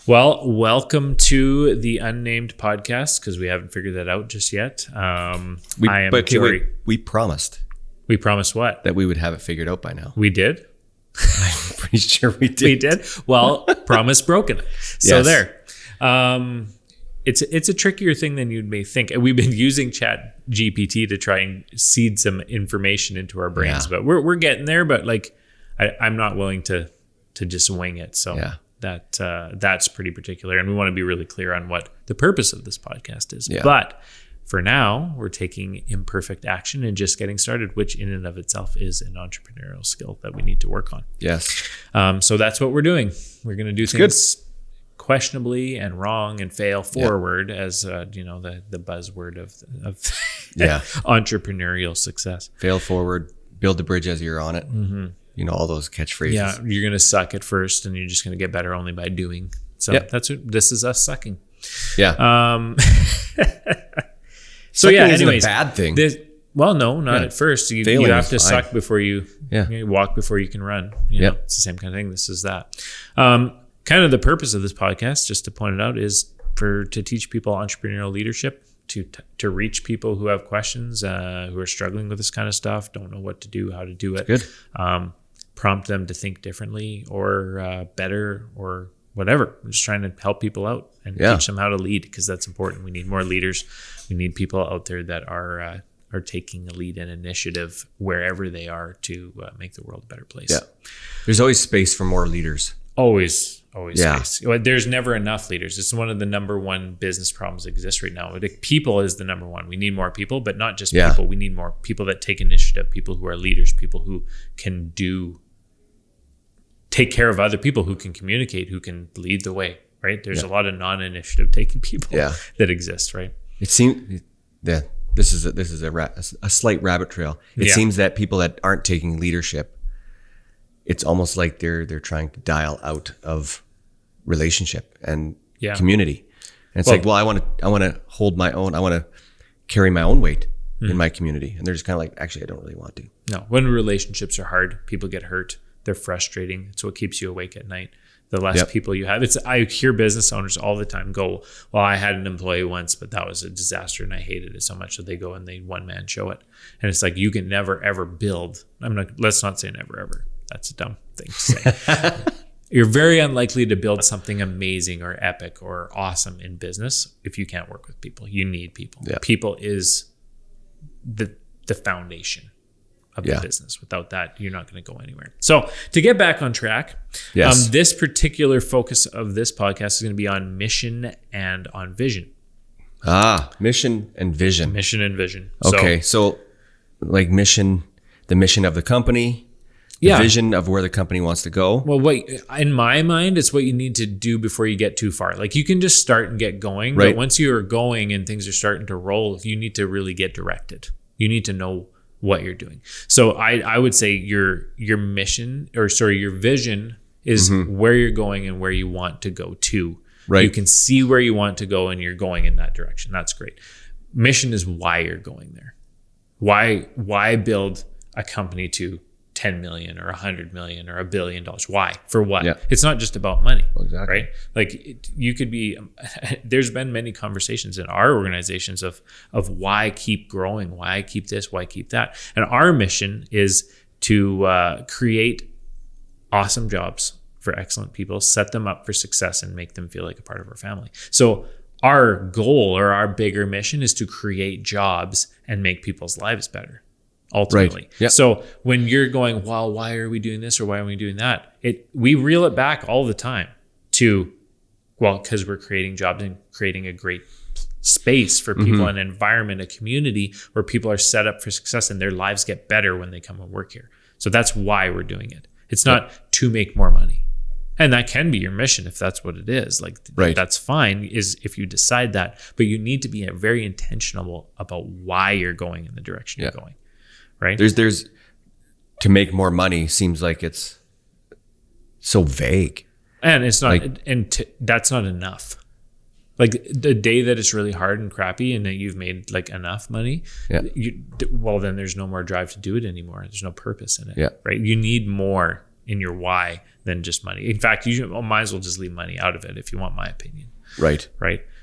Well, welcome to the Unnamed Podcast, because we haven't figured that out just yet. I am Jory. We promised. We promised what? That we would have it figured out by now. We did? I'm pretty sure we did. We did? Well, promise broken. So Yes. there. It's a trickier thing than you may think. And we've been using Chat GPT to try and seed some information into our brains, but we're getting there. But like, I'm not willing to just wing it. So that's pretty particular. And we want to be really clear on what the purpose of this podcast is. Yeah. But for now, we're taking imperfect action and just getting started, which in and of itself is an entrepreneurial skill that we need to work on. Yes. So that's what we're doing. We're going to do things questionably and wrong and fail forward as, the buzzword of entrepreneurial success. Fail forward, build the bridge as you're on it. Mm-hmm. You know, all those catchphrases. Yeah, you're going to suck at first and you're just going to get better only by doing. So this is us sucking. Yeah. So sucking anyways. Isn't a bad thing. Not at first. You have to suck before you walk before you can run. You know, it's the same kind of thing. This is that. Kind of the purpose of this podcast, just to point it out, is to teach people entrepreneurial leadership, to reach people who have questions, who are struggling with this kind of stuff, don't know what to do, how to do it. Good. Prompt them to think differently or better or whatever. I'm just trying to help people out and teach them how to lead, because that's important. We need more leaders. We need people out there that are taking a lead and initiative wherever they are to make the world a better place. Yeah. There's always space for more leaders. Always space. There's never enough leaders. It's one of the number one business problems that exists right now. People is the number one. We need more people, but not just people. We need more people that take initiative, people who are leaders, people who can take care of other people, who can communicate, who can lead the way, right? There's a lot of non-initiative taking people that exist, right? It seems this is a slight rabbit trail. It seems that people that aren't taking leadership, it's almost like they're trying to dial out of relationship and community. And it's I want to hold my own. I want to carry my own weight in my community. And they're just kind of like, actually, I don't really want to. No, when relationships are hard, people get hurt. They're frustrating. It's what keeps you awake at night. The less people you have. I hear business owners all the time go, well, I had an employee once, but that was a disaster and I hated it so much. So they go and they one-man show it. And it's like, you can never, ever build. Let's not say never, ever. That's a dumb thing to say. You're very unlikely to build something amazing or epic or awesome in business if you can't work with people. You need people. Yeah. People is the foundation of the business. Without that, you're not going to go anywhere. So to get back on track, this particular focus of this podcast is going to be on mission and on vision. Mission and vision. Mission and vision. Okay, so like mission, the mission of the company, the vision of where the company wants to go. Well, in my mind, it's what you need to do before you get too far. Like you can just start and get going, but once you're going and things are starting to roll, you need to really get directed. You need to know what you're doing. So I would say your mission, your vision is where you're going and where you want to go to. Right. You can see where you want to go and you're going in that direction. That's great. Mission is why you're going there. Why build a company to 10 million or 100 million or $1 billion? Why? For what? Yeah. It's not just about money, right? Like you could be, there's been many conversations in our organizations of why keep growing, why keep this, why keep that. And our mission is to create awesome jobs for excellent people, set them up for success and make them feel like a part of our family. So our goal or our bigger mission is to create jobs and make people's lives better. Ultimately. Right. Yep. So when you're going, well, why are we doing this or why are we doing that? We reel it back all the time to, because we're creating jobs and creating a great space for people, an environment, a community where people are set up for success and their lives get better when they come and work here. So that's why we're doing it. It's not to make more money. And that can be your mission if that's what it is. Like that's fine is if you decide that, but you need to be very intentional about why you're going in the direction you're going. Right. There's to make more money seems like it's so vague, and it's not, that's not enough. Like the day that it's really hard and crappy and that you've made like enough money, then there's no more drive to do it anymore. There's no purpose in it. Yeah. Right. You need more in your why than just money. In fact, you might as well just leave money out of it if you want my opinion. Right.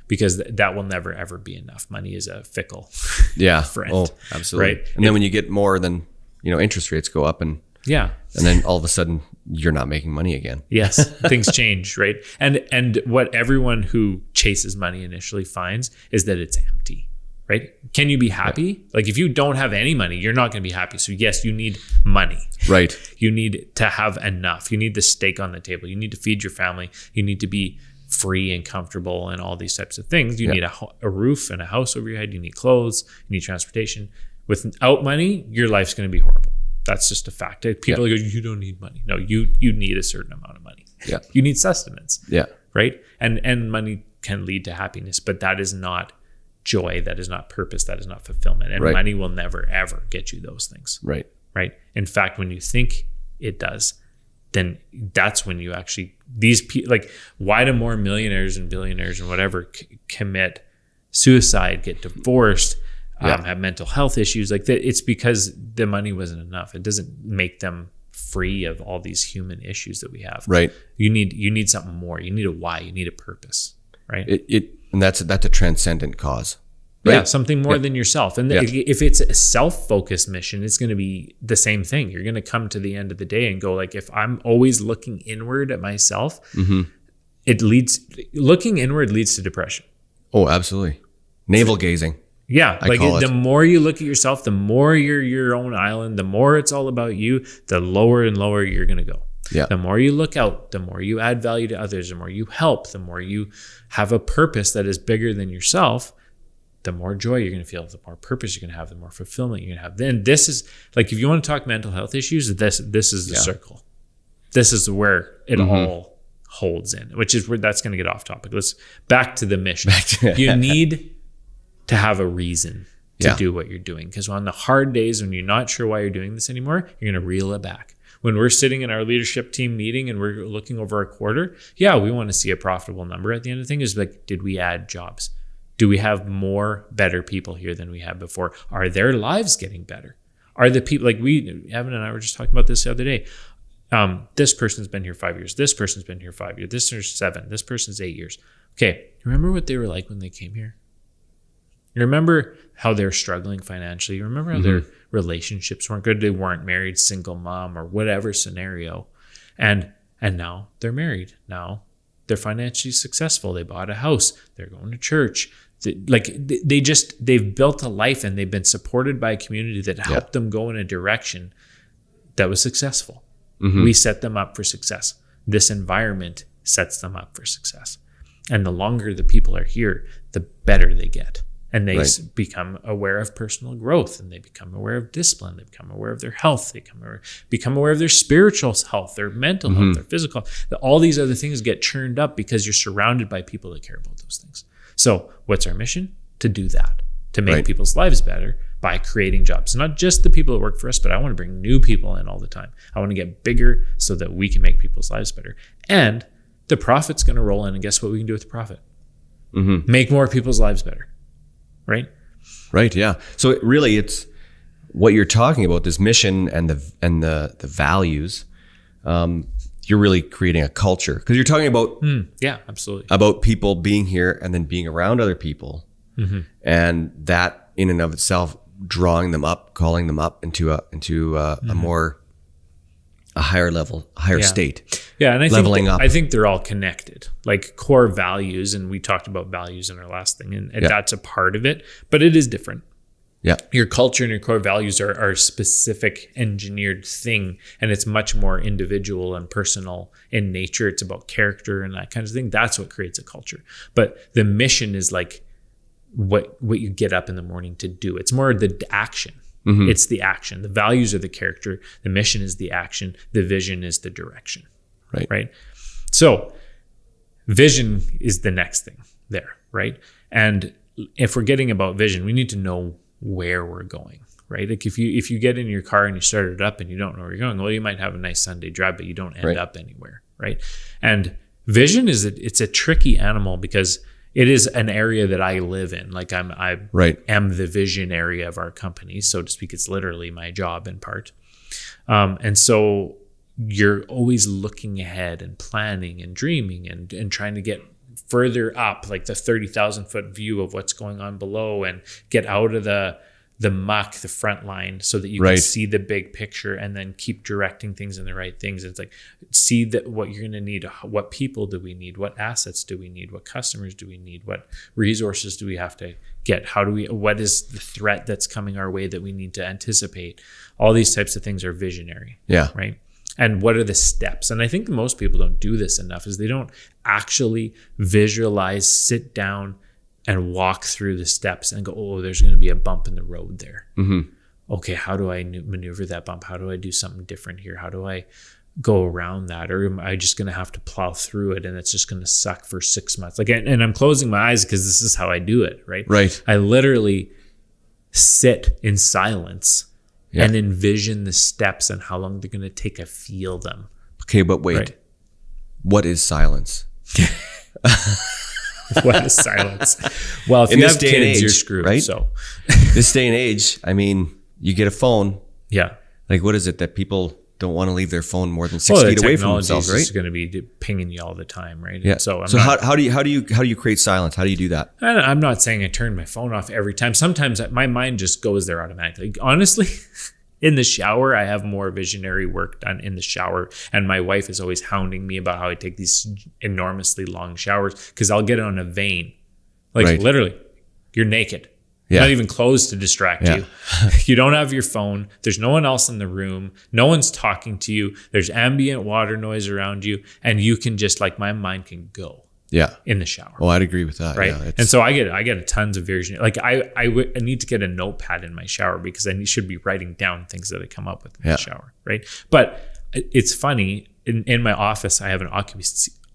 Because that will never ever be enough. Money is a fickle friend. Oh, absolutely. Right. And then when you get more, then interest rates go up, and then all of a sudden you're not making money again. Yes, things change, right? And what everyone who chases money initially finds is that it's empty, right? Can you be happy? Like if you don't have any money, you're not going to be happy. So yes, you need money. Right. You need to have enough. You need the steak on the table. You need to feed your family. You need to be free and comfortable and all these types of things. You need a roof and a house over your head. You need clothes. You need transportation. Without money, your life's going to be horrible. That's just a fact. People go, you don't need money. No, you need a certain amount of money. Yeah. You need sustenance. Yeah. Right. And money can lead to happiness, but that is not joy. That is not purpose. That is not fulfillment. And money will never, ever get you those things. Right. Right. In fact, when you think it does, then that's when you actually, these people, like, why do more millionaires and billionaires and whatever commit suicide, get divorced, have mental health issues like that? It's because the money wasn't enough. It doesn't make them free of all these human issues that we have. Right. You need something more. You need a why. You need a purpose. Right. And that's a transcendent cause. Right? Yeah, something more than yourself. And if it's a self-focused mission, it's going to be the same thing. You're going to come to the end of the day and go like, if I'm always looking inward at myself, looking inward leads to depression. Oh, absolutely. Navel gazing. Yeah, the more you look at yourself, the more you're your own island, the more it's all about you, the lower and lower you're going to go. Yeah. The more you look out, the more you add value to others, the more you help, the more you have a purpose that is bigger than yourself, the more joy you're going to feel, the more purpose you're going to have, the more fulfillment you're going to have. Then this is like, if you want to talk mental health issues, this is the circle. This is where it all holds in, which is where that's going to get off topic. Let's back to the mission. You need to have a reason to do what you're doing. Because on the hard days when you're not sure why you're doing this anymore, you're going to reel it back. When we're sitting in our leadership team meeting and we're looking over a quarter, we want to see a profitable number at the end of the thing. Is like, did we add jobs? Do we have more better people here than we had before? Are their lives getting better? Are the people, like Evan and I were just talking about this the other day. This person's been here 5 years. This person's been here 5 years. This person's 7. This person's 8 years. Okay. Remember what they were like when they came here? You remember how they're struggling financially? You remember how their relationships weren't good? They weren't married, single mom, or whatever scenario. And now they're married. Now they're financially successful. They bought a house. They're going to church. They've built a life, and they've been supported by a community that helped them go in a direction that was successful. We set them up for success. This environment sets them up for success. And the longer the people are here, the better they get. And they become aware of personal growth, and they become aware of discipline. They become aware of their health. They become aware of their spiritual health, their mental health, their physical health. All these other things get churned up because you're surrounded by people that care about those things. So what's our mission? To do that, to make people's lives better by creating jobs. Not just the people that work for us, but I want to bring new people in all the time. I want to get bigger so that we can make people's lives better. And the profit's going to roll in, and guess what we can do with the profit? Make more people's lives better. Right. Yeah. So it's what you're talking about, this mission and the values. You're really creating a culture, because you're talking about absolutely, about people being here and then being around other people, and that in and of itself drawing them up, calling them up into a more a higher level, higher state. Yeah, and I think they're all connected, like core values, and we talked about values in our last thing, and that's a part of it, but it is different. Yeah, your culture and your core values are a specific engineered thing, and it's much more individual and personal in nature. It's about character and that kind of thing. That's what creates a culture. But the mission is like what you get up in the morning to do. It's more the action. It's the action. The values are the character. The mission is the action. The vision is the direction. Right. So vision is the next thing there. Right. And if we're getting about vision, we need to know where we're going. Right. Like if you get in your car and you start it up and you don't know where you're going, well, you might have a nice Sunday drive, but you don't end up anywhere. Right. And vision it's a tricky animal, because it is an area that I live in. Like I am the visionary of our company, so to speak. It's literally my job in part. And so you're always looking ahead and planning and dreaming and trying to get further up, like the 30,000 foot view of what's going on below, and get out of the muck, the front line, so that you can see the big picture and then keep directing things in the right things. It's like, see that what you're going to need, what people do we need, what assets do we need, what customers do we need, what resources do we have to get, what is the threat that's coming our way that we need to anticipate. All these types of things are visionary. Yeah. Right. And what are the steps? And I think most people don't do this enough, is they don't actually visualize, sit down and walk through the steps and go, oh, there's going to be a bump in the road there. Mm-hmm. Okay, how do I maneuver that bump? How do I do something different here? How do I go around that? Or am I just going to have to plow through it and it's just going to suck for 6 months? Like, and I'm closing my eyes because this is how I do it, right? Right. I literally sit in silence and envision the steps and how long they're going to take. I feel them. Okay, but wait. Right. What is silence? What is silence? Well, if you have kids, you're screwed. Right? So this day and age, I mean, you get a phone. Yeah. Like, what is it that people don't want to leave their phone more than 6 feet away from themselves, right? It's going to be pinging you all the time, right? Yeah. So how do you create silence? How do you do that? I'm not saying I turn my phone off every time. Sometimes my mind just goes there automatically. Honestly, in the shower, I have more visionary work done in the shower. And my wife is always hounding me about how I take these enormously long showers, because I'll get on a vein. Like literally, you're naked. Yeah. Not even clothes to distract you. You don't have your phone. There's no one else in the room. No one's talking to you. There's ambient water noise around you. And you can just, like, my mind can go. Yeah, in the shower. Oh, I'd agree with that. Right. Yeah, and so I get tons of vision. Like I need to get a notepad in my shower, because I should be writing down things that I come up with in the shower. Right. But it's funny, in my office, I have an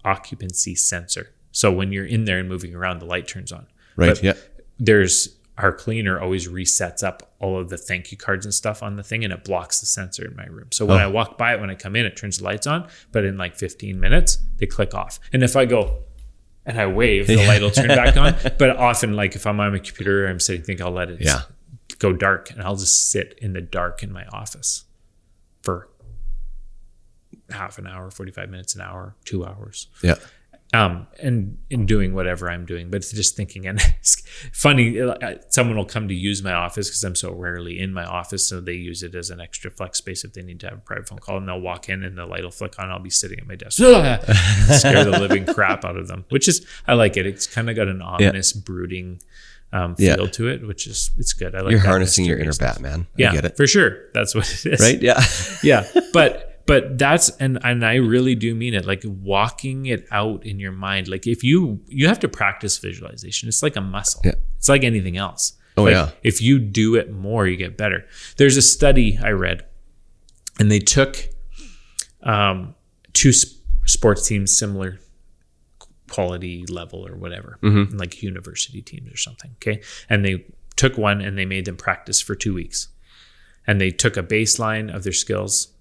occupancy sensor. So when you're in there and moving around, the light turns on. Right. But our cleaner always resets up all of the thank you cards and stuff on the thing, and it blocks the sensor in my room. So when I walk by it, when I come in, it turns the lights on, but in like 15 minutes, they click off. And if I go and I wave, the light will turn back on. But often, like, if I'm on my computer, I'm sitting, think I'll let it go dark, and I'll just sit in the dark in my office for half an hour, 45 minutes, an hour, 2 hours. Yeah. And in doing whatever I'm doing, but it's just thinking. And it's funny, someone will come to use my office, because I'm so rarely in my office, so they use it as an extra flex space if they need to have a private phone call, and they'll walk in and the light will flick on. I'll be sitting at my desk, scare the living crap out of them, which is, I like it. It's kind of got an ominous, brooding feel to it, which is, it's good. I like. You're harnessing your inner Batman. Yeah, I get it. For sure. That's what it is. Right? Yeah. Yeah. But that's, and I really do mean it, like walking it out in your mind. Like, if you have to practice visualization. It's like a muscle. Yeah. It's like anything else. Oh, like, yeah. If you do it more, you get better. There's a study I read, and they took two sports teams, similar quality level or whatever, like university teams or something. Okay. And they took one and they made them practice for 2 weeks. And they took a baseline of their skills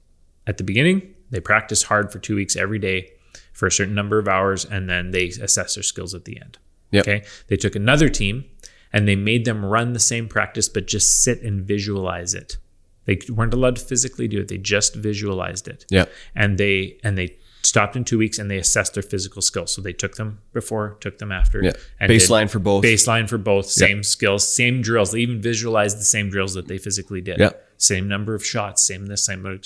at the beginning. They practiced hard for 2 weeks every day for a certain number of hours, and then they assess their skills at the end. Yep. Okay. They took another team and they made them run the same practice, but just sit and visualize it. They weren't allowed to physically do it. They just visualized it. Yeah. And they stopped in 2 weeks and they assessed their physical skills. So they took them before, took them after. Yeah. Baseline for both. Same skills, same drills. They even visualized the same drills that they physically did. Yeah. Same number of shots, same this, same.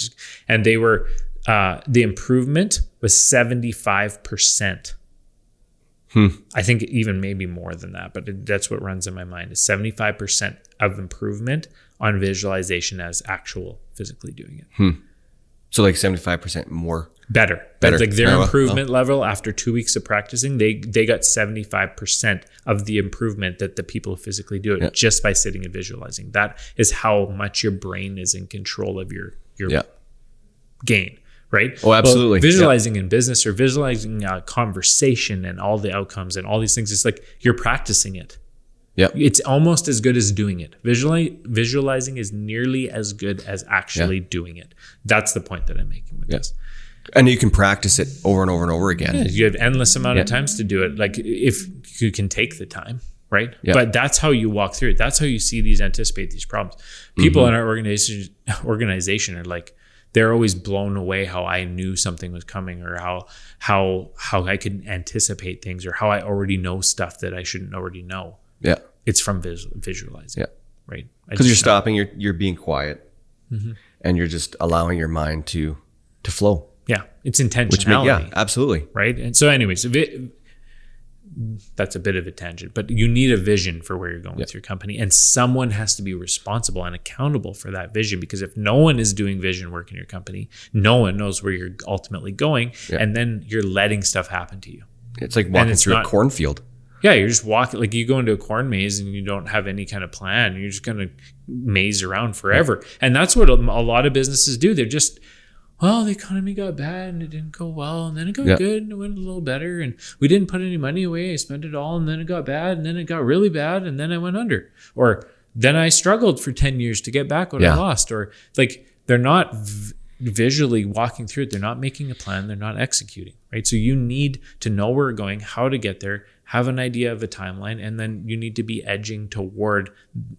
And they were, the improvement was 75%. I think even maybe more than that, but that's what runs in my mind, is 75% of improvement on visualization as actual physically doing it. So like 75% more. Better. Like their improvement level after 2 weeks of practicing, they got 75% of the improvement that the people who physically do it just by sitting and visualizing. That is how much your brain is in control of your gain, right? Oh, absolutely. Well, visualizing in business, or visualizing a conversation and all the outcomes and all these things, it's like you're practicing it. Yeah, it's almost as good as doing it. Visualizing is nearly as good as actually doing it. That's the point that I'm making with this. And you can practice it over and over and over again. Yeah, you have endless amount of times to do it. Like, if you can take the time, right? Yeah. But that's how you walk through it. That's how you anticipate these problems. People in our organization are like, they're always blown away how I knew something was coming, or how I could anticipate things, or how I already know stuff that I shouldn't already know. Yeah. It's from visualizing. Yeah. Right. Because you're stopping, you're being quiet, and you're just allowing your mind to flow. Yeah. It's intentionality. Absolutely. Right. And so anyways, that's a bit of a tangent, but you need a vision for where you're going with your company, and someone has to be responsible and accountable for that vision, because if no one is doing vision work in your company, no one knows where you're ultimately going, and then you're letting stuff happen to you. It's like walking through a cornfield. Yeah, you're just walking, like you go into a corn maze and you don't have any kind of plan. You're just going to maze around forever. And that's what a lot of businesses do. They're just, well, the economy got bad and it didn't go well, and then it got good and it went a little better, and we didn't put any money away. I spent it all, and then it got bad, and then it got really bad, and then I went under. Or then I struggled for 10 years to get back what I lost. Or like they're not visually walking through it. They're not making a plan. They're not executing, right? So you need to know where we're going, how to get there, have an idea of a timeline, and then you need to be edging toward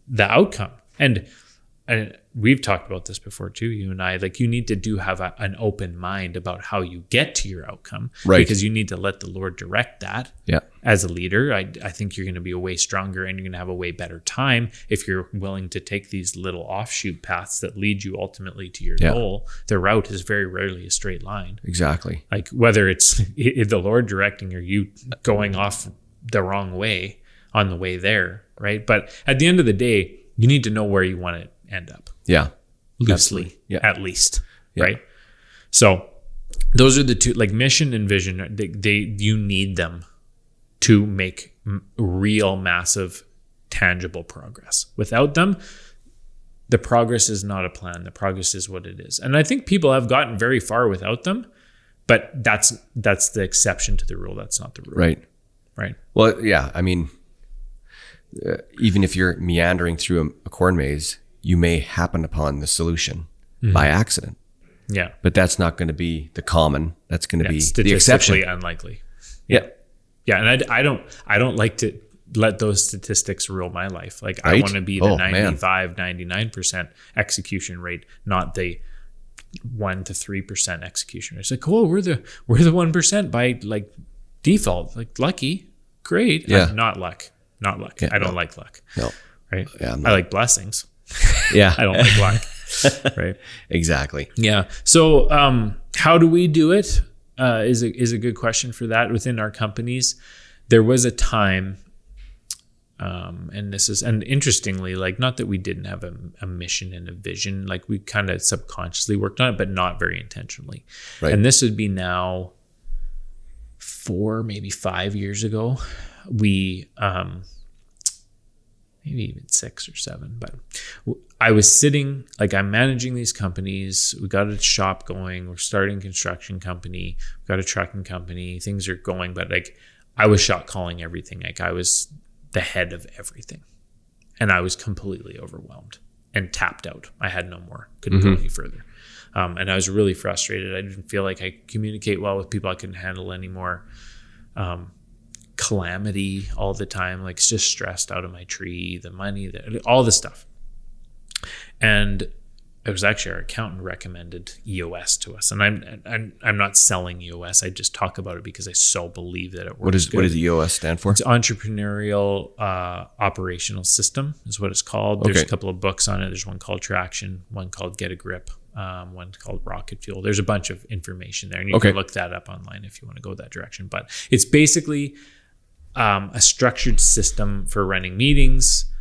the outcome. And we've talked about this before too, you and I, like you need to have an open mind about how you get to your outcome, right? Because you need to let the Lord direct that. Yeah. As a leader, I think you're going to be a way stronger, and you're going to have a way better time if you're willing to take these little offshoot paths that lead you ultimately to your goal. The route is very rarely a straight line. Exactly. Like whether it's the Lord directing or you going off the wrong way on the way there, right? But at the end of the day, you need to know where you want to end up. Yeah. Loosely, at least, right? So those are the two, like mission and vision. You need them to make real, massive, tangible progress. Without them, the progress is not a plan. The progress is what it is. And I think people have gotten very far without them, but that's the exception to the rule. That's not the rule. Right. Right. Well, yeah. I mean, even if you're meandering through a corn maze, you may happen upon the solution by accident. Yeah. But that's not going to be the common. That's going to be the exception. Statistically unlikely. Yeah. Yeah. And I don't like to let those statistics rule my life. Like I want to be the 99% execution rate, not the 1 to 3% execution rate. It's like, oh, we're the 1% by like default, like lucky. Great. Yeah. Not luck. Yeah, I don't like luck. No. Right. Yeah, I like blessings. Yeah. I don't like luck. Right. Exactly. Yeah. So how do we do it? Is a good question for that within our companies. There was a time, and interestingly, like not that we didn't have a mission and a vision, like we kind of subconsciously worked on it, but not very intentionally. Right. And this would be now 4, maybe 5 years ago. We maybe even 6 or 7, but I was sitting, like I'm managing these companies. We got a shop going. We're starting a construction company. We got a trucking company. Things are going, but like I was shot calling everything. Like I was the head of everything, and I was completely overwhelmed and tapped out. I had no more, couldn't go any further. And I was really frustrated. I didn't feel like I could communicate well with people. I couldn't handle anymore. Calamity all the time, like it's just stressed out of my tree, the money, all the stuff. And it was actually our accountant recommended EOS to us. And I'm not selling EOS. I just talk about it because I so believe that it works. What does EOS stand for? It's Entrepreneurial Operational System is what it's called. There's a couple of books on it. There's one called Traction, one called Get a Grip, one called Rocket Fuel. There's a bunch of information there, and you can look that up online if you want to go that direction. But it's basically a structured system for running meetings,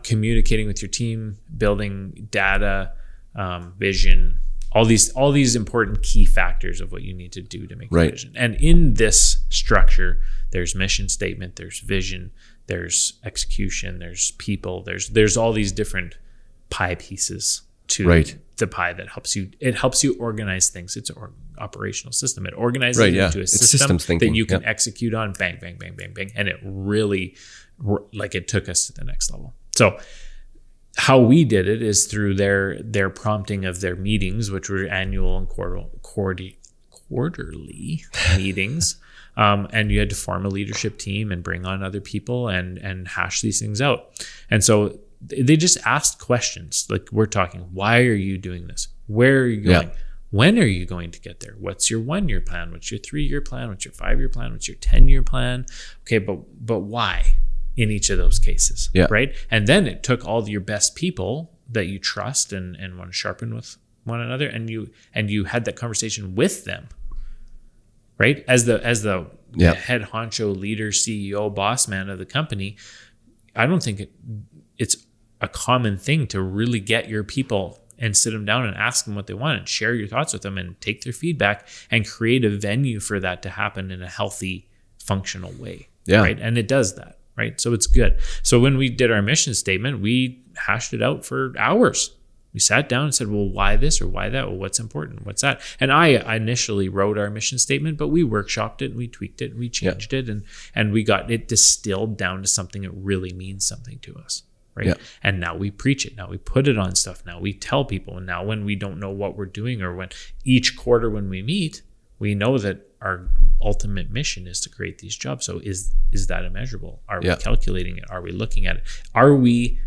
communicating with your team, building data, vision, all these important key factors of what you need to do to make a vision. And in this structure, there's mission statement, there's vision, there's execution, there's people, there's all these different pie pieces to the pie that helps you organize things. It's an operational system. It organizes it into a system that you can execute on, bang, bang, bang, bang, bang. And it really, like it took us to the next level. So how we did it is through their prompting of their meetings, which were annual and quarterly meetings. And you had to form a leadership team and bring on other people and hash these things out. And so they just asked questions. Like we're talking, why are you doing this? Where are you going? When are you going to get there? What's your 1-year plan? What's your 3-year plan? What's your 5-year plan? What's your 10-year plan? Okay, but why in each of those cases, right? And then it took all your best people that you trust and want to sharpen with one another, and you had that conversation with them, right? As the head honcho, leader, CEO, boss man of the company, I don't think it's a common thing to really get your people and sit them down and ask them what they want and share your thoughts with them and take their feedback and create a venue for that to happen in a healthy, functional way. Yeah. Right. And it does that. Right. So it's good. So when we did our mission statement, we hashed it out for hours. We sat down and said, well, why this or why that? Well, what's important? What's that? And I initially wrote our mission statement, but we workshopped it and we tweaked it and we changed it and we got it distilled down to something that really means something to us. Right. Yeah. And now we preach it. Now we put it on stuff. Now we tell people. And now when we don't know what we're doing, or when each quarter when we meet, we know that our ultimate mission is to create these jobs. So is that immeasurable? Are we calculating it? Are we looking at it? Are we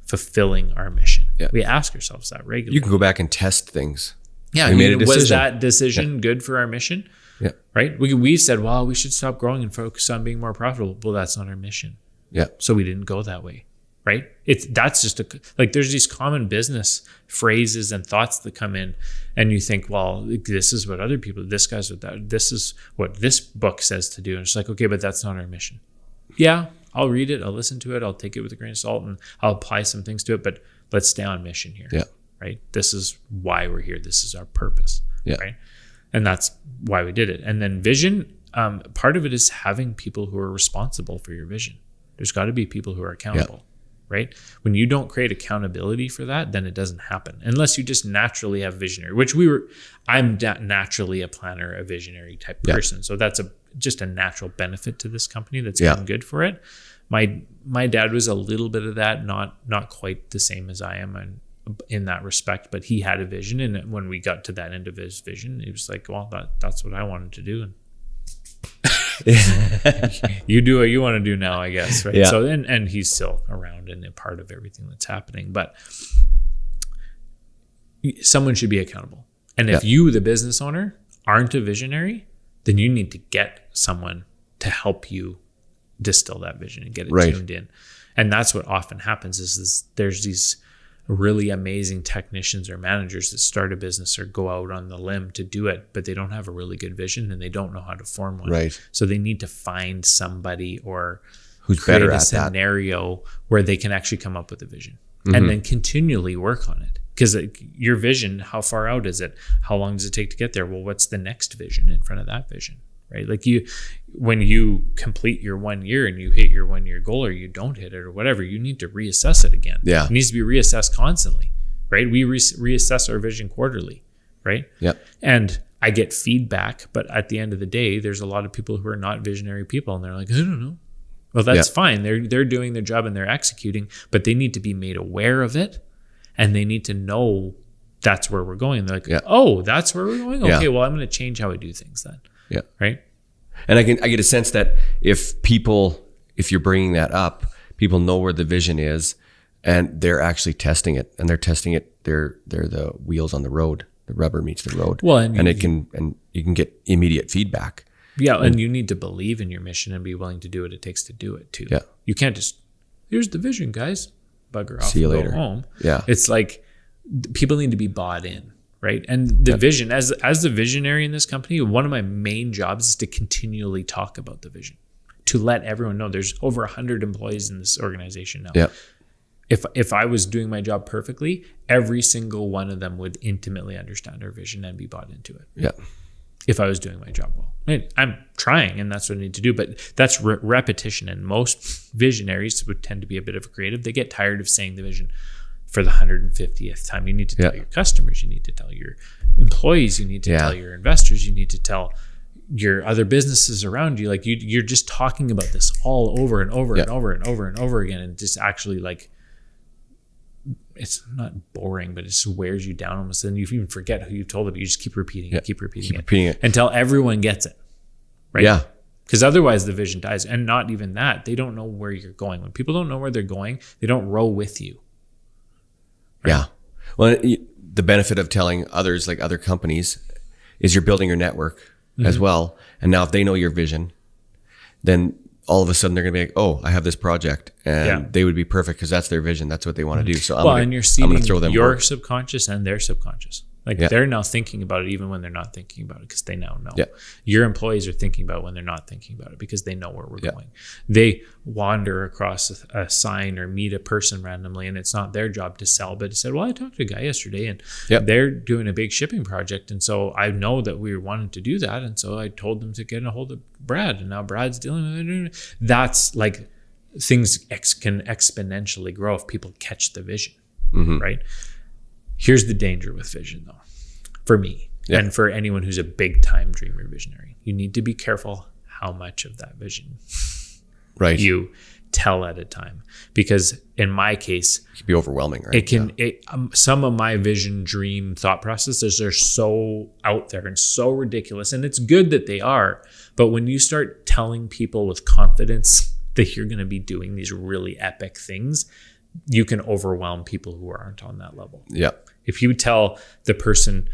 fulfilling our mission? Yeah. We ask ourselves that regularly. You can go back and test things. Yeah. We made a decision. Was that decision good for our mission? Yeah. Right. We said, well, we should stop growing and focus on being more profitable. Well, that's not our mission. Yeah. So we didn't go that way. Right. That's just there's these common business phrases and thoughts that come in and you think, well, this is what other people, this guy's what that, this is what this book says to do. And it's like, okay, but that's not our mission. Yeah. I'll read it. I'll listen to it. I'll take it with a grain of salt and I'll apply some things to it, but let's stay on mission here. Yeah. Right. This is why we're here. This is our purpose. Yeah. Right. And that's why we did it. And then vision, part of it is having people who are responsible for your vision. There's got to be people who are accountable. Yeah. Right? When you don't create accountability for that, then it doesn't happen. Unless you just naturally have visionary, which I'm naturally a planner, a visionary type person. So that's just a natural benefit to this company that's been good for it. My dad was a little bit of that, not quite the same as I am in that respect, but he had a vision. And when we got to that end of his vision, he was like, well, that's what I wanted to do. And you do what you want to do now, I guess, right? So and he's still around and a part of everything that's happening, but someone should be accountable. And if you, the business owner, aren't a visionary, then you need to get someone to help you distill that vision and get it tuned in. And that's what often happens is there's these really amazing technicians or managers that start a business or go out on the limb to do it, but they don't have a really good vision and they don't know how to form one. Right. So they need to find somebody or who's create better a scenario where they can actually come up with a vision and then continually work on it. Because your vision, how far out is it? How long does it take to get there? Well, what's the next vision in front of that vision? Right? Like when you complete your 1 year and you hit your 1 year goal or you don't hit it or whatever, you need to reassess it again. Yeah. It needs to be reassessed constantly, right? We reassess our vision quarterly, right? Yep. And I get feedback, but at the end of the day, there's a lot of people who are not visionary people and they're like, I don't know. Well, that's fine. They're doing their job and they're executing, but they need to be made aware of it and they need to know that's where we're going. They're like, oh, that's where we're going? Okay, well, I'm going to change how I do things then. Yeah. Right. And I get a sense that if you're bringing that up, people know where the vision is and they're actually testing it and they're testing it. They're the wheels on the road. The rubber meets the road. Well, and you can get immediate feedback. Yeah. And you need to believe in your mission and be willing to do what it takes to do it too. Yeah. You can't just, here's the vision, guys, bugger off. See you later. Go home. Yeah. It's like people need to be bought in. Right. And the vision, as the visionary in this company, one of my main jobs is to continually talk about the vision, to let everyone know there's over 100 employees in this organization now. Yeah. If I was doing my job perfectly, every single one of them would intimately understand our vision and be bought into it. Yeah. If I was doing my job well. I'm trying and that's what I need to do, but that's repetition. And most visionaries would tend to be a bit of a creative. They get tired of saying the vision for the 150th time. You need to tell your customers, you need to tell your employees, you need to tell your investors, you need to tell your other businesses around you. Like you're just talking about this all over and over and over and over and over again. And just actually like, it's not boring, but it just wears you down almost. And you even forget who you've told it, but you just keep repeating it until everyone gets it. Right. Yeah. Because otherwise the vision dies. And not even that, they don't know where you're going. When people don't know where they're going, they don't row with you. Right? Yeah. Well, the benefit of telling others, like other companies, is you're building your network as well. And now if they know your vision, then all of a sudden they're going to be like, oh, I have this project, and they would be perfect because that's their vision. That's what they want to do. So and you're seeing your subconscious and their subconscious. Like they're now thinking about it even when they're not thinking about it because they now know. Yeah. Your employees are thinking about it when they're not thinking about it because they know where we're going. They wander across a sign or meet a person randomly, and it's not their job to sell, but to say, well, I talked to a guy yesterday and they're doing a big shipping project. And so I know that we wanted to do that. And so I told them to get a hold of Brad, and now Brad's dealing with it. That's like things can exponentially grow if people catch the vision, right? Here's the danger with vision, though, for me and for anyone who's a big time dreamer visionary. You need to be careful how much of that vision you tell at a time, because in my case, it can be overwhelming, right? It can. Some of my vision dream thought processes are so out there and so ridiculous, and it's good that they are. But when you start telling people with confidence that you're going to be doing these really epic things, you can overwhelm people who aren't on that level. Yeah. If you tell the person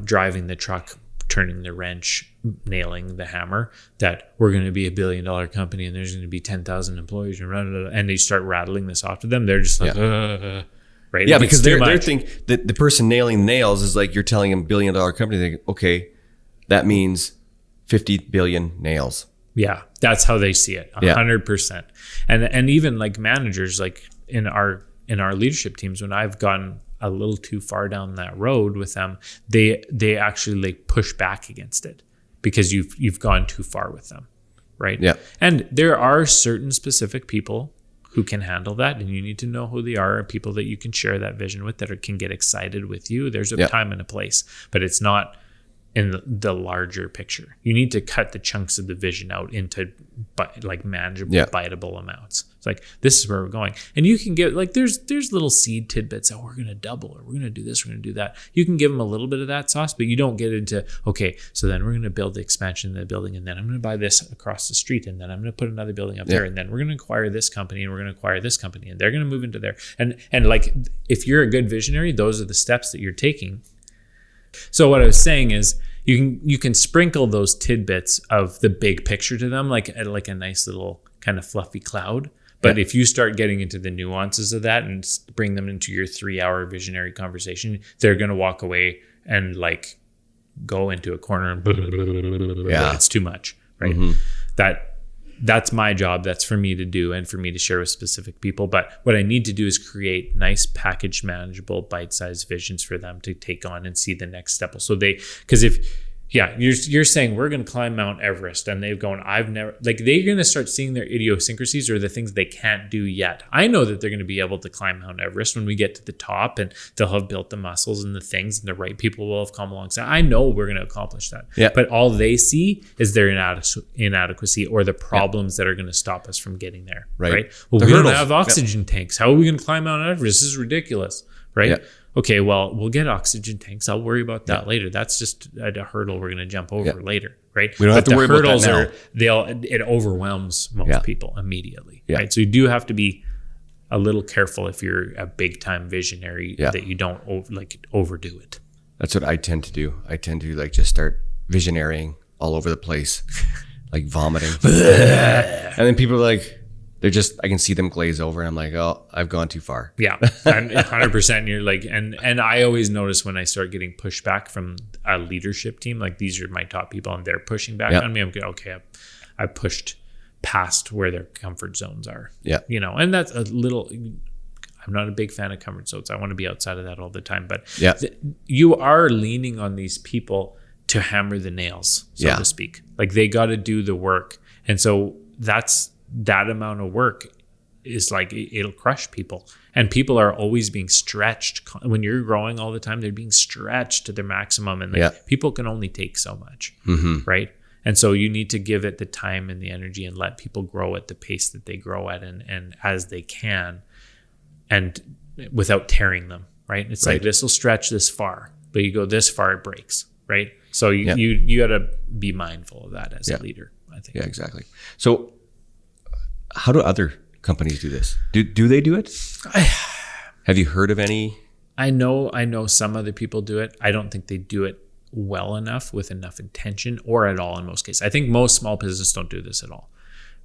driving the truck, turning the wrench, nailing the hammer, that we're going to be $1 billion company and there's going to be 10,000 employees, and they start rattling this off to them, they're just like, right? Yeah, because they're thinking that the person nailing nails is like, you're telling them $1 billion company, they go, okay, that means 50 billion nails. Yeah, that's how they see it, 100%. And even like managers, like in our leadership teams, when I've gone a little too far down that road with them, they actually like push back against it because you've gone too far with them, right? Yeah. And there are certain specific people who can handle that, and you need to know who they are, people that you can share that vision with, that can get excited with you. There's a time and a place, but it's not in the larger picture. You need to cut the chunks of the vision out into like manageable, biteable amounts. It's like, this is where we're going. And you can get like, there's little seed tidbits that we're going to double, or we're going to do this, we're going to do that. You can give them a little bit of that sauce, but you don't get into, okay, so then we're going to build the expansion of the building, and then I'm going to buy this across the street, and then I'm going to put another building up there, and then we're going to acquire this company, and we're going to acquire this company, and they're going to move into there. And like, if you're a good visionary, those are the steps that you're taking. So what I was saying is, you can sprinkle those tidbits of the big picture to them, like a nice little kind of fluffy cloud. But if you start getting into the nuances of that and bring them into your 3-hour visionary conversation, they're going to walk away and like go into a corner and it's too much, right? That's my job. That's for me to do and for me to share with specific people. But what I need to do is create nice, packaged, manageable, bite-sized visions for them to take on and see the next step. So because if you're saying we're going to climb Mount Everest, and they've gone, I've never, like, they're going to start seeing their idiosyncrasies or the things they can't do yet. I know that they're going to be able to climb Mount Everest when we get to the top, and they'll have built the muscles and the things, and the right people will have come alongside. I know we're going to accomplish that. Yeah. But all they see is their inadequacy or the problems that are going to stop us from getting there. Right? Well, we don't have oxygen tanks. How are we going to climb Mount Everest? This is ridiculous. Right? Yeah. Okay, well, we'll get oxygen tanks. I'll worry about that later. That's just a hurdle we're going to jump over later, right? We don't have to worry about that now. It overwhelms most people immediately, right? So you do have to be a little careful if you're a big time visionary that you don't overdo it. That's what I tend to do. I tend to like just start visionarying all over the place, like vomiting, and then people are like, I can see them glaze over, and I'm like, oh, I've gone too far. Yeah, 100%. You're like, and I always notice when I start getting pushback from a leadership team, like these are my top people and they're pushing back on me. I'm going, okay, I pushed past where their comfort zones are. Yeah. And that's a little, I'm not a big fan of comfort zones. I want to be outside of that all the time, but you are leaning on these people to hammer the nails, so to speak. Like they got to do the work. And so that amount of work is like, it'll crush people, and people are always being stretched. When you're growing all the time, they're being stretched to their maximum, and people can only take so much, right? And so you need to give it the time and the energy and let people grow at the pace that they grow at and as they can, and without tearing them, right? It's like, this will stretch this far, but you go this far, it breaks, right? So you got to be mindful of that as a leader, I think. Yeah, exactly. So how do other companies do this? Do they do it? Have you heard of any? I know some other people do it. I don't think they do it well enough with enough intention or at all in most cases. I think most small businesses don't do this at all,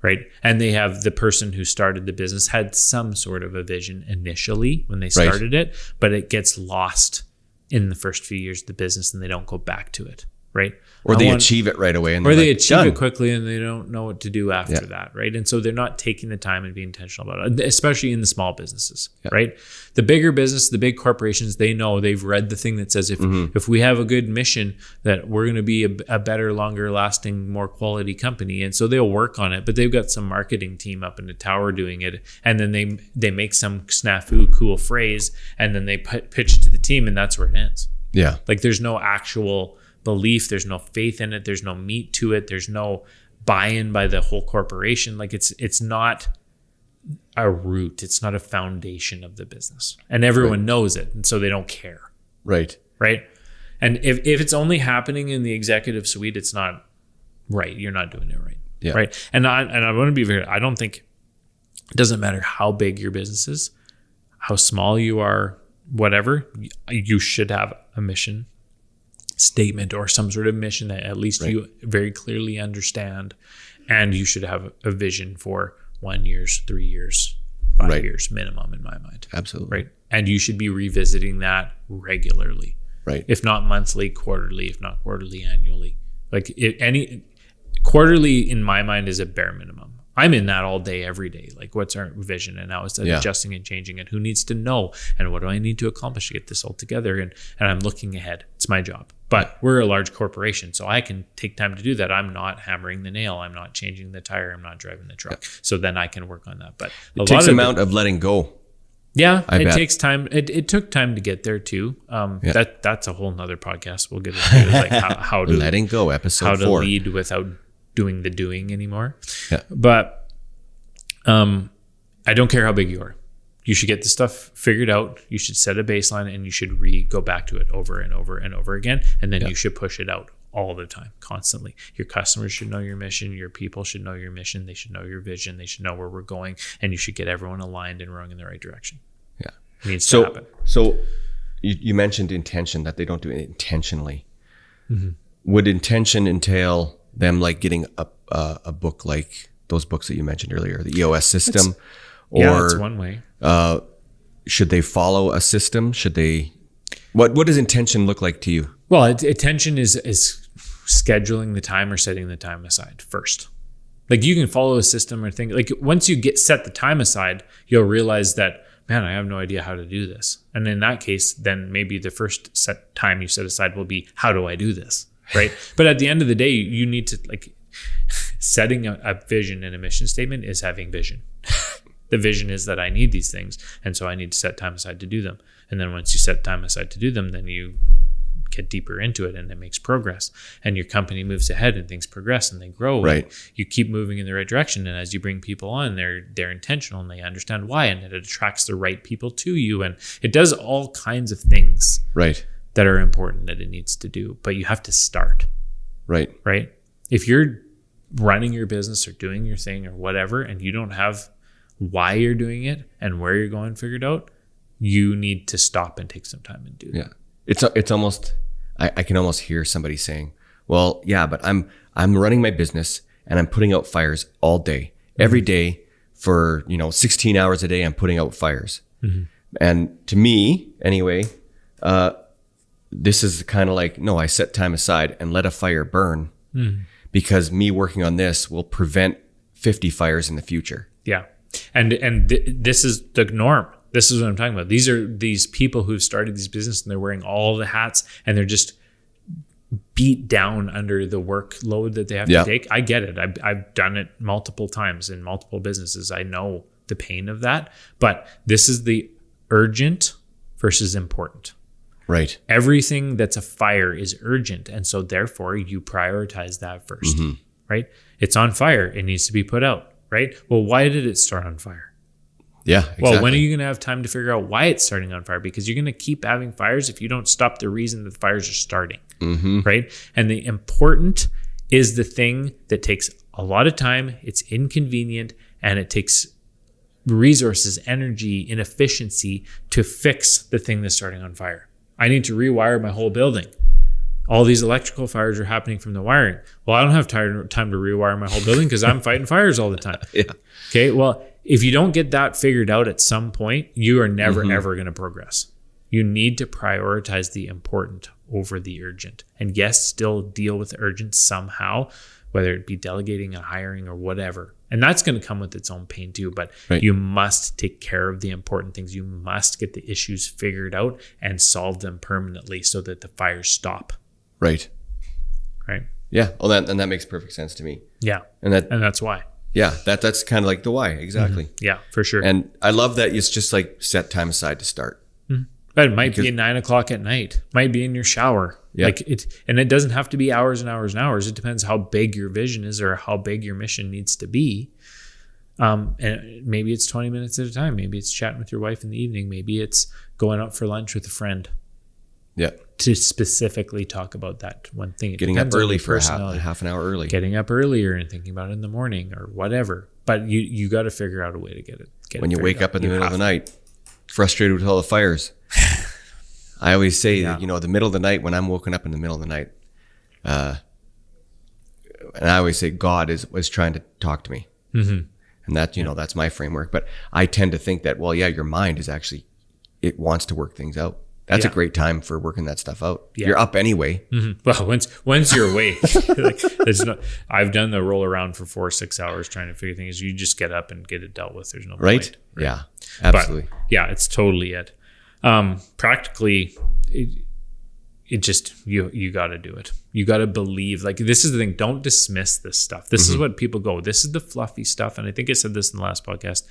right? And they have the person who started the business had some sort of a vision initially when they started it, but it gets lost in the first few years of the business and they don't go back to it, right? Or they achieve it right away. Or they achieve it quickly and they don't know what to do after that, right? And so they're not taking the time and being intentional about it, especially in the small businesses, right? The bigger business, the big corporations, they know, they've read the thing that says if we have a good mission that we're going to be a better, longer lasting, more quality company. And so they'll work on it, but they've got some marketing team up in the tower doing it. And then they make some snafu cool phrase and then they pitch it to the team and that's where it ends. Yeah. Like there's no actual belief, there's no faith in it, there's no meat to it, there's no buy-in by the whole corporation. Like it's not a root, it's not a foundation of the business, and everyone knows it, and so they don't care. Right. And if it's only happening in the executive suite, it's not right. You're not doing it right. Right. And I want to be very, I don't think it doesn't matter how big your business is, how small you are, whatever, you should have a mission statement or some sort of mission that at least you very clearly understand, and you should have a vision for 1 year, 3 years, 5 years minimum in my mind. Absolutely. Right. And you should be revisiting that regularly. Right. If not monthly, quarterly, if not quarterly, annually. Like any quarterly in my mind is a bare minimum. I'm in that all day, every day. Like, what's our vision? And now it's adjusting and changing it. Who needs to know? And what do I need to accomplish to get this all together? And I'm looking ahead. It's my job. But we're a large corporation, so I can take time to do that. I'm not hammering the nail. I'm not changing the tire. I'm not driving the truck. So then I can work on that. But it takes an amount of letting go. Yeah, it takes time. It took time to get there too. That's a whole nother podcast. We'll get into like how to letting go, episode 4. How to lead without doing the doing anymore. Yeah. But I don't care how big you are. You should get the stuff figured out. You should set a baseline and you should go back to it over and over and over again. And then you should push it out all the time, constantly. Your customers should know your mission. Your people should know your mission. They should know your vision. They should know where we're going. And you should get everyone aligned and rowing in the right direction. Yeah. It needs to happen. So you mentioned intention, that they don't do it intentionally. Mm-hmm. Would intention entail them like getting a book like those books that you mentioned earlier, the EOS system? That's one way. Should they follow a system? Should they? What does intention look like to you? Well, intention is scheduling the time or setting the time aside first. Like you can follow a system or thing. Like once you set the time aside, you'll realize that, man, I have no idea how to do this. And in that case, then maybe the first set time you set aside will be, how do I do this? Right. But at the end of the day, you need to setting a vision and a mission statement is having vision. The vision is that I need these things. And so I need to set time aside to do them. And then once you set time aside to do them, then you get deeper into it and it makes progress. And your company moves ahead and things progress and they grow. Right. You keep moving in the right direction. And as you bring people on, they're intentional and they understand why. And it attracts the right people to you. And it does all kinds of things that are important that it needs to do. But you have to start. Right. If you're running your business or doing your thing or whatever, and you don't have why you're doing it and where you're going figured out, you need to stop and take some time and do that. Yeah. It's almost, I can almost hear somebody saying, well, yeah, but I'm running my business and I'm putting out fires all day, every day for, 16 hours a day, I'm putting out fires. Mm-hmm. And to me anyway, this is kind of like, no, I set time aside and let a fire burn because me working on this will prevent 50 fires in the future. Yeah. And this is the norm. This is what I'm talking about. These are these people who've started these businesses and they're wearing all the hats and they're just beat down under the workload that they have to take. I get it. I've done it multiple times in multiple businesses. I know the pain of that, but this is the urgent versus important. Right. Everything that's a fire is urgent. And so therefore you prioritize that first, right? It's on fire. It needs to be put out. Right? Well, why did it start on fire? Yeah, exactly. Well, when are you going to have time to figure out why it's starting on fire? Because you're going to keep having fires if you don't stop the reason that the fires are starting. Right? And the important is the thing that takes a lot of time, it's inconvenient, and it takes resources, energy, inefficiency to fix the thing that's starting on fire. I need to rewire my whole building. All these electrical fires are happening from the wiring. Well, I don't have time to rewire my whole building because I'm fighting fires all the time. Yeah. Okay. Well, if you don't get that figured out at some point, you are never, ever going to progress. You need to prioritize the important over the urgent. And yes, still deal with the urgent somehow, whether it be delegating and hiring or whatever. And that's going to come with its own pain too. But you must take care of the important things. You must get the issues figured out and solve them permanently so that the fires stop. Right. Right. Yeah. Well, that makes perfect sense to me. Yeah. And that's why. Yeah. That's kind of like the why. Exactly. Yeah, for sure. And I love that it's just like set time aside to start. But it might be at 9 o'clock at night. Might be in your shower. Yeah. And it doesn't have to be hours and hours and hours. It depends how big your vision is or how big your mission needs to be. And maybe it's 20 minutes at a time. Maybe it's chatting with your wife in the evening. Maybe it's going out for lunch with a friend. Yeah. To specifically talk about that one thing. Getting up early for half an hour early. Getting up earlier and thinking about it in the morning or whatever. But you got to figure out a way to get it. When you wake up in the middle of the night, frustrated with all the fires. I always say that, the middle of the night, when I'm woken up in the middle of the night, and I always say God was trying to talk to me. And that, that's my framework. But I tend to think that, well, yeah, your mind is actually, it wants to work things out. That's a great time for working that stuff out. Yeah. You're up anyway. Well, once you're awake, I've done the roll around for 4 or 6 hours trying to figure things. You just get up and get it dealt with. There's no point. Yeah, absolutely. But, yeah, it's totally it. Practically, it just you got to do it. You got to believe. Like, this is the thing. Don't dismiss this stuff. This is what people go. This is the fluffy stuff. And I think I said this in the last podcast.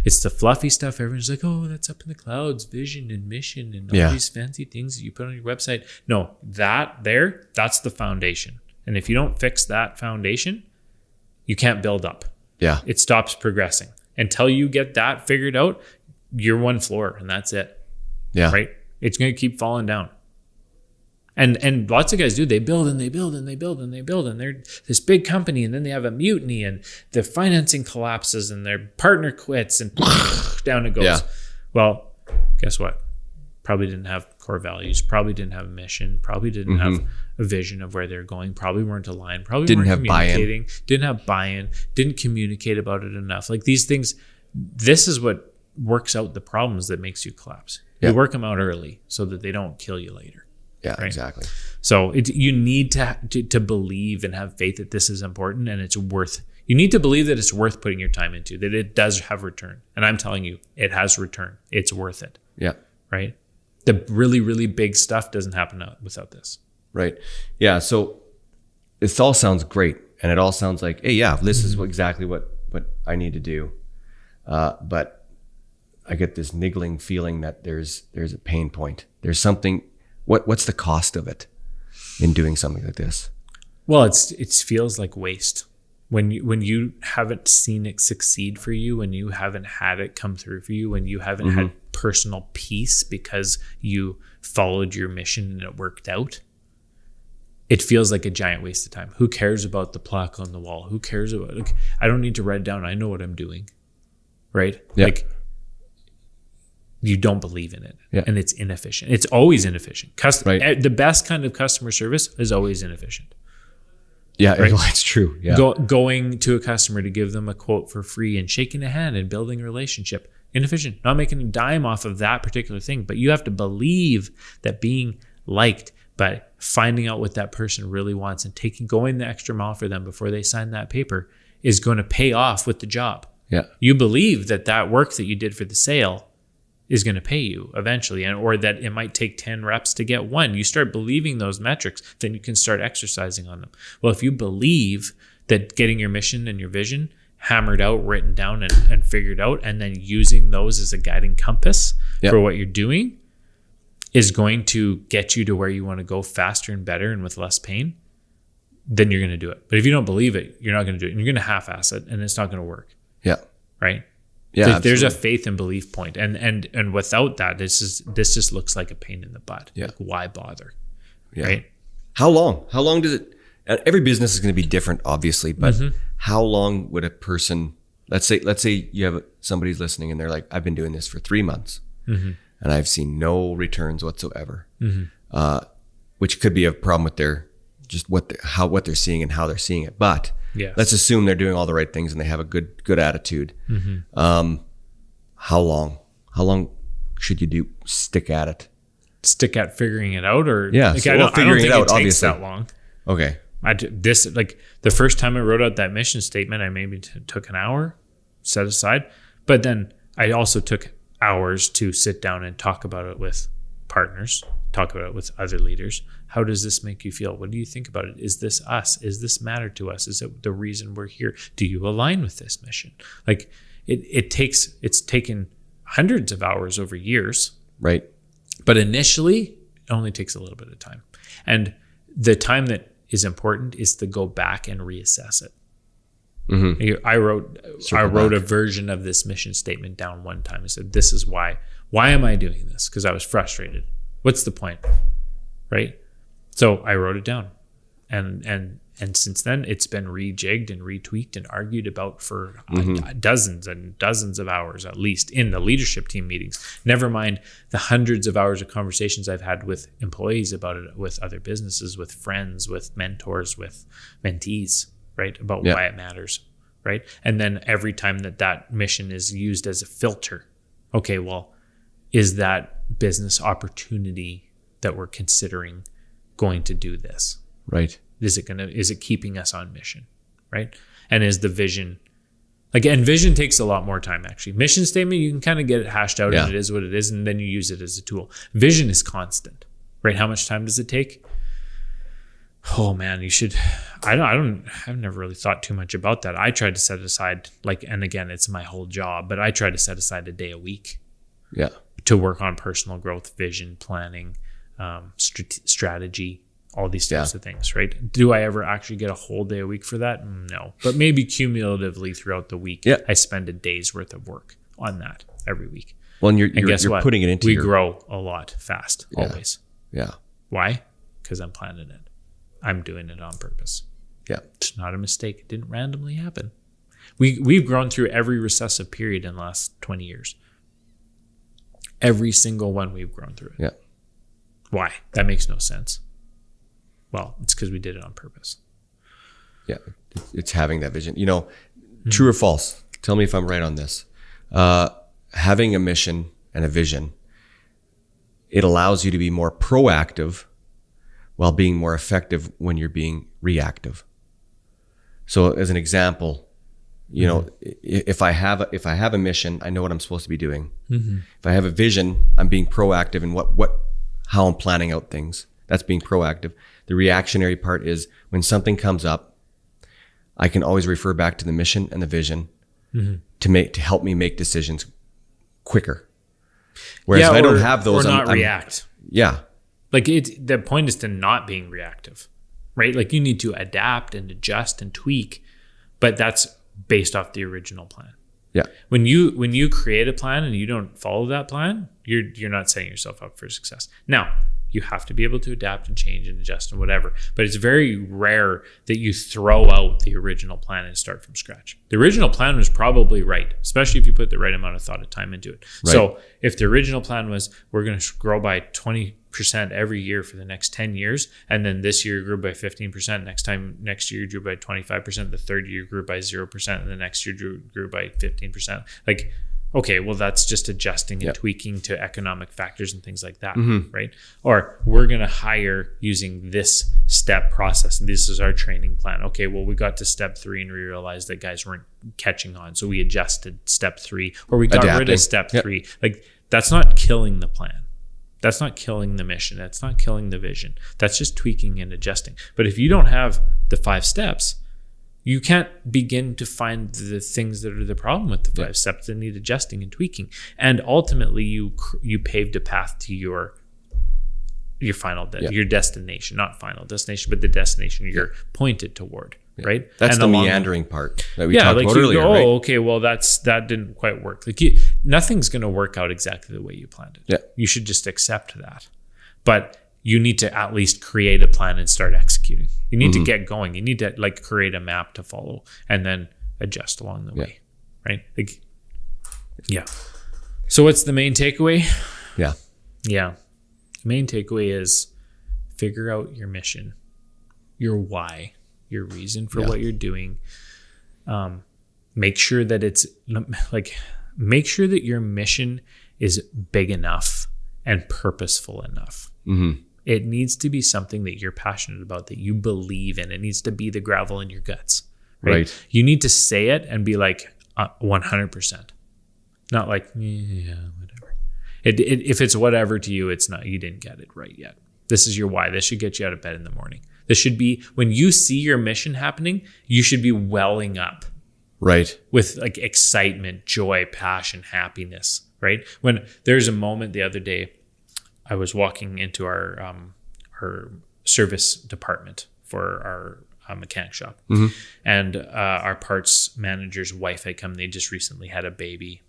It's the fluffy stuff. Everyone's like, oh, that's up in the clouds, vision and mission and all these fancy things that you put on your website. No, that's the foundation. And if you don't fix that foundation, you can't build up. Yeah. It stops progressing. Until you get that figured out, you're one floor and that's it. Yeah. Right? It's going to keep falling down. And lots of guys do. They build and they build and they build and they build. And they're this big company and then they have a mutiny and the financing collapses and their partner quits and down it goes. Yeah. Well, guess what? Probably didn't have core values. Probably didn't have a mission. Probably didn't have a vision of where they're going. Probably weren't aligned. Probably didn't weren't have communicating. buy-in. Didn't have buy-in. Didn't communicate about it enough. Like these things, this is what works out the problems that makes you collapse. You work them out early so that they don't kill you later. Yeah, right? Exactly. So you need to believe and have faith that this is important and it's worth. You need to believe that it's worth putting your time into, that it does have return. And I'm telling you, it has return. It's worth it. Yeah. Right. The really, really big stuff doesn't happen without this. Right. Yeah. So this all sounds great, and it all sounds like, hey, yeah, this is exactly what I need to do. But I get this niggling feeling that there's a pain point. There's something. What's the cost of it in doing something like this? Well, it feels like waste when you haven't seen it succeed for you, when you haven't had it come through for you, when you haven't had personal peace because you followed your mission and it worked out. It feels like a giant waste of time. Who cares about the plaque on the wall? Who cares about? Like, I don't need to write it down. I know what I'm doing, right? Yeah. Like. You don't believe in it, and it's inefficient. It's always inefficient. The best kind of customer service is always inefficient. Yeah, right? It's true. Yeah, going to a customer to give them a quote for free and shaking a hand and building a relationship, inefficient. Not making a dime off of that particular thing, but you have to believe that being liked, but finding out what that person really wants and going the extra mile for them before they sign that paper is going to pay off with the job. Yeah, you believe that work that you did for the sale is going to pay you eventually, or that it might take 10 reps to get one. You start believing those metrics, then you can start exercising on them. Well, if you believe that getting your mission and your vision hammered out, written down and figured out, and then using those as a guiding compass for what you're doing is going to get you to where you want to go faster and better and with less pain, then you're going to do it. But if you don't believe it, you're not going to do it. And you're going to half-ass it and it's not going to work. Yeah. Right? Yeah, there's a faith and belief point, and without that, this just looks like a pain in the butt. Yeah. Like, why bother? Yeah. Right? How long does it? Every business is going to be different, obviously, but how long would a person Let's say you have somebody's listening and they're like, I've been doing this for 3 months and I've seen no returns whatsoever, which could be a problem with their just what they're seeing and how they're seeing it. But let's assume they're doing all the right things and they have a good attitude. How long should you stick at it? Stick at figuring it out, or I don't think it takes that long. Okay. The first time I wrote out that mission statement, I maybe took an hour, set aside, but then I also took hours to sit down and talk about it with partners, talk about it with other leaders. How does this make you feel? What do you think about it? Is this us? Is this matter to us? Is it the reason we're here? Do you align with this mission? Like it's taken hundreds of hours over years. Right. But initially, it only takes a little bit of time. And the time that is important is to go back and reassess it. I wrote a version of this mission statement down one time. I said, this is why. Why am I doing this? Because I was frustrated. What's the point? Right? So I wrote it down. And since then, it's been rejigged and retweaked and argued about for dozens and dozens of hours, at least in the leadership team meetings. Never mind the hundreds of hours of conversations I've had with employees about it, with other businesses, with friends, with mentors, with mentees, right? About why it matters, right? And then every time that mission is used as a filter, okay, well, is that business opportunity that we're considering going to do this? Right. Is it keeping us on mission, right? And is the vision, and vision takes a lot more time, actually. Mission statement, you can kind of get it hashed out and it is what it is, and then you use it as a tool. Vision is constant, right? How much time does it take? Oh man, I've never really thought too much about that. I tried to set aside, and again, it's my whole job, but I try to set aside a day a week to work on personal growth, vision, planning, strategy, all these types of things, right? Do I ever actually get a whole day a week for that? No. But maybe cumulatively throughout the week, I spend a day's worth of work on that every week. Well, and you're putting it into we grow a lot fast, always. Yeah. Why? Because I'm planning it. I'm doing it on purpose. Yeah. It's not a mistake. It didn't randomly happen. We've grown through every recessive period in the last 20 years. Every single one we've grown through it. Yeah. Why? That makes no sense. Well, it's because we did it on purpose. Yeah, it's having that vision. True or false? Tell me if I'm right on this. Having a mission and a vision, it allows you to be more proactive while being more effective when you're being reactive. So as an example, if I have a mission, I know what I'm supposed to be doing. If I have a vision, I'm being proactive in how I'm planning out things. That's being proactive. The reactionary part is when something comes up, I can always refer back to the mission and the vision to help me make decisions quicker. Whereas if I don't have those, or not react. Yeah. The point is to not being reactive, right? You need to adapt and adjust and tweak, but that's based off the original plan. Yeah. When you create a plan and you don't follow that plan, you're not setting yourself up for success. Now, you have to be able to adapt and change and adjust and whatever. But it's very rare that you throw out the original plan and start from scratch. The original plan was probably right, especially if you put the right amount of thought and time into it. Right. So if the original plan was, we're going to grow by 20% every year for the next 10 years, and then this year grew by 15%, next year grew by 25%, the third year grew by 0%, and the next year grew by 15%. Okay, well, that's just adjusting and tweaking to economic factors and things like that, right? Or we're going to hire using this step process, and this is our training plan. Okay, well, we got to step 3 and we realized that guys weren't catching on, so we adjusted step 3, or we got rid of step 3. That's not killing the plan. That's not killing the mission. That's not killing the vision. That's just tweaking and adjusting. But if you don't have the 5 steps, you can't begin to find the things that are the problem with the 5 steps that need adjusting and tweaking. And ultimately, you paved a path to your final your destination, not final destination, but the destination you're pointed toward, right? That's and the meandering part that we talked about earlier, right? Okay, well, that didn't quite work. Nothing's going to work out exactly the way you planned it. Yeah. You should just accept that. But you need to at least create a plan and start executing. You need to get going. You need to create a map to follow and then adjust along the way, right? Like, yeah. So what's the main takeaway? Yeah. Yeah. The main takeaway is figure out your mission, your why, your reason for what you're doing. Make sure that make sure that your mission is big enough and purposeful enough. Mm-hmm. It needs to be something that you're passionate about, that you believe in. It needs to be the gravel in your guts. Right? You need to say it and be like 100%. Not like, yeah, whatever. If it's whatever to you, it's not, you didn't get it right yet. This is your why. This should get you out of bed in the morning. This should be, when you see your mission happening, you should be welling up. Right. With like excitement, joy, passion, happiness, right? When there's a moment the other day, I was walking into our service department for our mechanic shop. Mm-hmm. And our parts manager's wife had come. They just recently had a baby.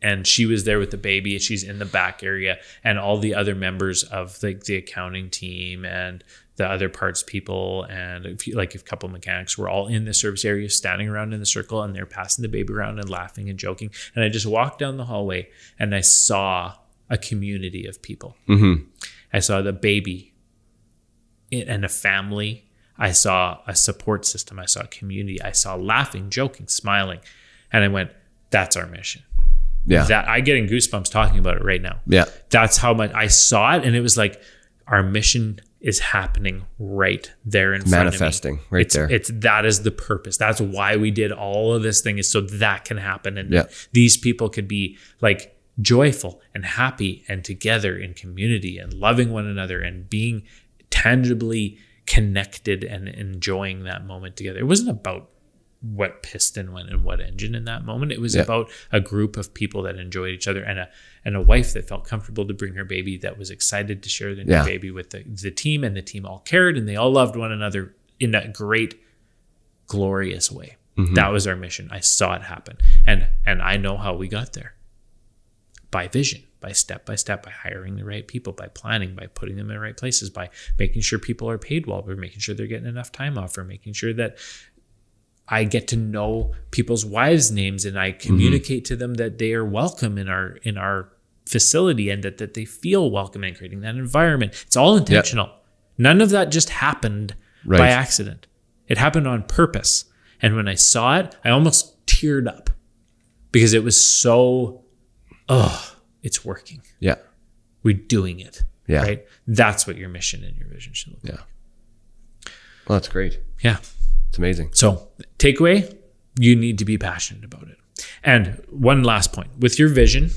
And she was there with the baby. She's in the back area. And all the other members of the accounting team and the other parts people and a couple mechanics were all in the service area, standing around in the circle, and they're passing the baby around and laughing and joking. And I just walked down the hallway and I saw a community of people. Mm-hmm. I saw the baby and a family. I saw a support system. I saw a community. I saw laughing, joking, smiling. And I went, that's our mission. Yeah. That I getting goosebumps talking about it right now. Yeah. That's how much I saw it. And it was like, our mission is happening right there in front of me. Manifesting right there. That is the purpose. That's why we did all of this thing, is so that can happen. And these people could be like joyful and happy and together in community and loving one another and being tangibly connected and enjoying that moment together. It wasn't about what piston went in what engine in that moment. It was about a group of people that enjoyed each other and a wife that felt comfortable to bring her baby, that was excited to share the new baby with the team, and the team all cared and they all loved one another in that great, glorious way. Mm-hmm. That was our mission. I saw it happen. And I know how we got there. By vision, by step, by hiring the right people, by planning, by putting them in the right places, by making sure people are paid well, by making sure they're getting enough time off, or making sure that I get to know people's wives' names and I communicate to them that they are welcome in our facility and that they feel welcome, and creating that environment. It's all intentional. None of that just happened by accident. It happened on purpose. And when I saw it, I almost teared up because it was so, it's working. Yeah. We're doing it. Yeah. Right? That's what your mission and your vision should look like. Well, that's great. Yeah. It's amazing. So, takeaway, you need to be passionate about it. And one last point, with your vision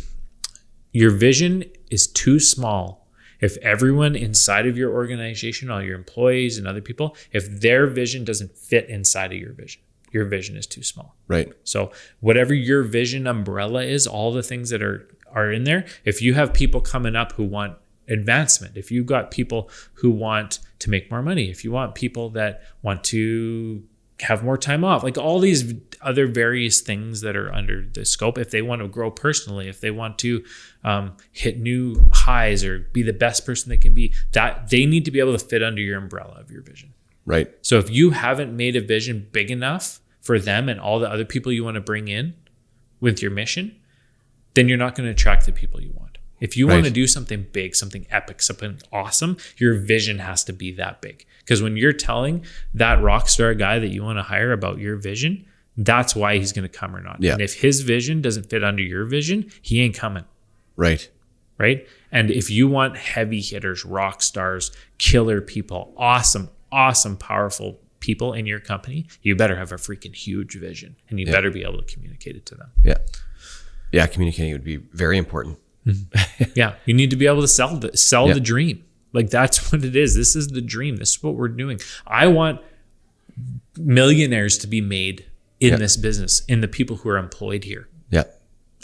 is too small. If everyone inside of your organization, all your employees and other people, if their vision doesn't fit inside of your vision is too small. Right. So whatever your vision umbrella is, all the things that are in there, if you have people coming up who want advancement, if you've got people who want to make more money, if you want people that want to have more time off, like all these other various things that are under the scope, if they want to grow personally, if they want to hit new highs or be the best person they can be, that they need to be able to fit under your umbrella of your vision. Right. So if you haven't made a vision big enough for them and all the other people you want to bring in with your mission, then you're not going to attract the people you want. If you want to do something big, something epic, something awesome, your vision has to be that big. Because when you're telling that rock star guy that you want to hire about your vision, that's why he's going to come or not. Yeah. And if his vision doesn't fit under your vision, he ain't coming. Right. Right. And if you want heavy hitters, rock stars, killer people, awesome, powerful people in your company, you better have a freaking huge vision, and you better be able to communicate it to them. Yeah. Yeah. Communicating would be very important. Yeah, you need to be able to sell the dream. Like, that's what it is. This is the dream. This is what we're doing. I want millionaires to be made in this business, in the people who are employed here. Yeah,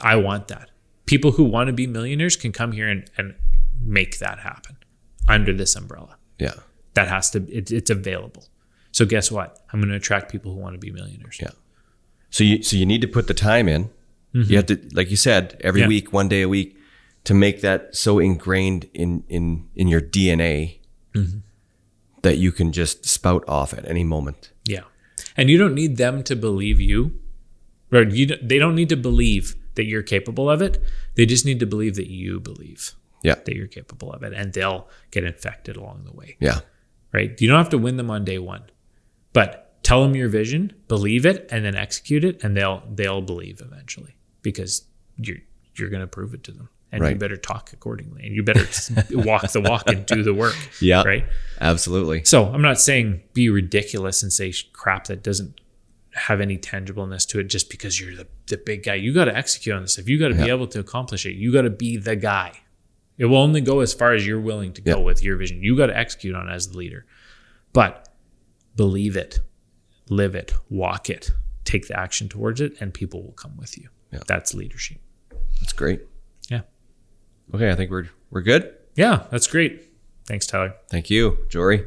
I want that. People who want to be millionaires can come here and make that happen under this umbrella. Yeah, that has to. It's available. So guess what? I'm going to attract people who want to be millionaires. Yeah. So you need to put the time in. Mm-hmm. You have to, like you said, every week, 1 day a week, to make that so ingrained in your DNA that you can just spout off at any moment. Yeah. And you don't need them to believe you. Right? They don't need to believe that you're capable of it. They just need to believe that you believe that you're capable of it, and they'll get infected along the way. Yeah. Right? You don't have to win them on day one, but tell them your vision, believe it, and then execute it, and they'll believe eventually, because you're going to prove it to them. And you better talk accordingly, and you better walk the walk and do the work. Yeah. Right? Absolutely. So I'm not saying be ridiculous and say crap that doesn't have any tangibleness to it just because you're the big guy. You got to execute on this stuff. You got to be able to accomplish it. You got to be the guy. It will only go as far as you're willing to go with your vision. You got to execute on it as the leader. But believe it, live it, walk it, take the action towards it, and people will come with you. Yeah. That's leadership. That's great. Yeah. Okay, I think we're good. Yeah, that's great. Thanks, Tyler. Thank you, Jory.